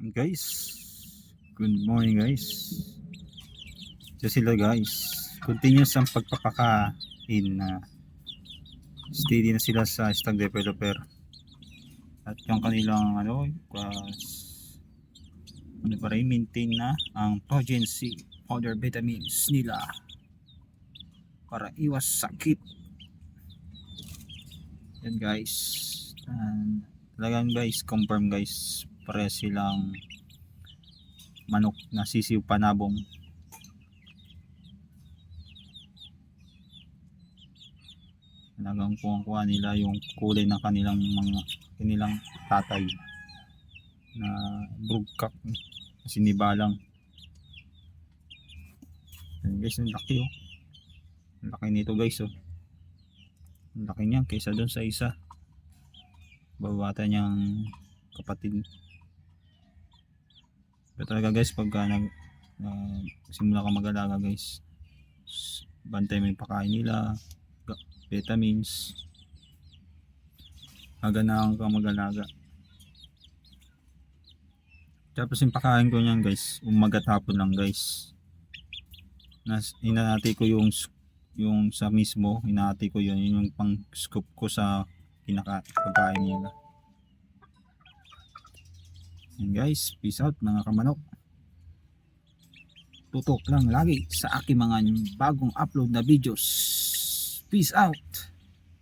Guys, good morning guys. So sila guys, continuous ang pagpapakain na steady na sila sa stock developer. At yung kanilang pa rin maintain na ang potency powder vitamins nila para iwas sakit. Yan guys. Talagang guys, confirm guys, pare silang manok na sisiw panabong. Talagang kuha nila yung kulay ng kanilang tatay na broodcock, sinibalang. Yan guys, ang laki oh. Ang laki nito guys oh. Ang laki niyan kaysa doon sa isa babata niyang kapatid. Pero talaga guys, pagka simula ka mag-alaga guys, bantay mo yung pakain nila, vitamins, haganahan ka mag-alaga. Tapos yung pakain ko niyan guys, umagat hapon lang guys. Hinahati ko yung sa mismo, hinahati ko yun yung pang scoop ko sa pagkain nila. And guys, peace out mga kamanok. Tutok lang lagi sa aking mga bagong upload na videos. Peace out.